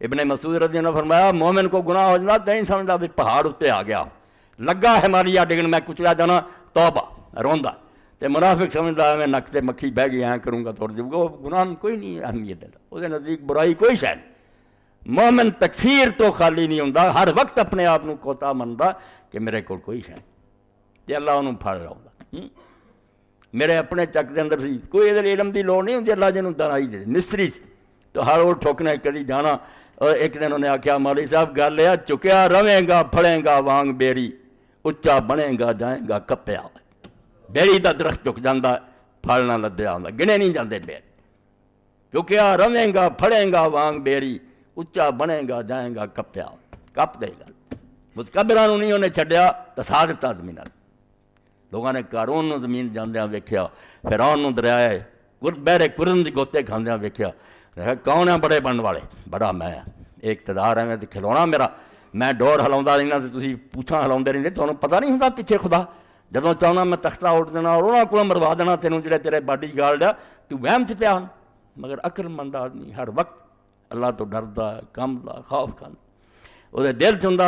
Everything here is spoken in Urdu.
ابن مسعود رضی اللہ عنہ فرمایا مومن کو گناہ ہو جانا نہیں سمجھتا بھی پہاڑ اتنے آ گیا لگا ہمالیہ ڈگن میں کچلا جانا توبہ روندا تے منافق سمجھتا ہے میں نک تے مکھی بہ گئی ہیں کروں گا تھوڑی دیر وہ گناہ کوئی نہیں اہمیت دیتا وہ نزدیک برائی کوئی شے نہیں. مومن تکفیر تو خالی نہیں ہوندا ہر وقت اپنے آپ کو کوتا مندا کہ میرے کو کوئی شے نہیں تے اللہ انہوں پھڑ لاؤں. میرے اپنے چک دے اندر سی کوئی ادھر علم دی لوڑ نہیں ہوندی اللہ جنوں دانائی دے مستری تو ہر وہ ٹھوکنے کری جانا. اور ایک دن انہوں نے آکھیا مولوی صاحب گل ہے چکیا رہیں گا پھڑیں گا وانگ بیری اچا بنے گا جائیں گا کپیا. بیری دا درخت چک جاندہ پھڑنا لدیا ہوندا گنے نہیں جاندے بیر چکیا رہیں گا پھڑیں گا وانگ بیری اچا بنے گا جائیں گا کپیا کپ دے گا. متکبران نہیں انہیں چھڈیا تسا دتا زمین. لوگوں نے قارون نو زمین جاندیاں ویکھیا فرعون نو دریائے بحر قرظ دی گوتے کھاندیاں ویکھیا کون ہے بڑے بننے والے بڑا میں ایک اقتدار ہے میں کھلونا میرا میں ڈور ہلاؤندا رہنا تے تسی پوچھاں ہلاؤندے رہندے تانوں پتہ نہیں ہوندا پیچھے خدا جدوں چاہنا میں تختہ اٹھ دینا اور انہاں کولوں مروا دینا تینوں جڑے تیرے باڈی گارڈ آ تو وہم چ پیا. مگر عقل مند آدمی ہر وقت اللہ تو ڈردا کمدا خوف کھاندا وہ دل چ ہوندا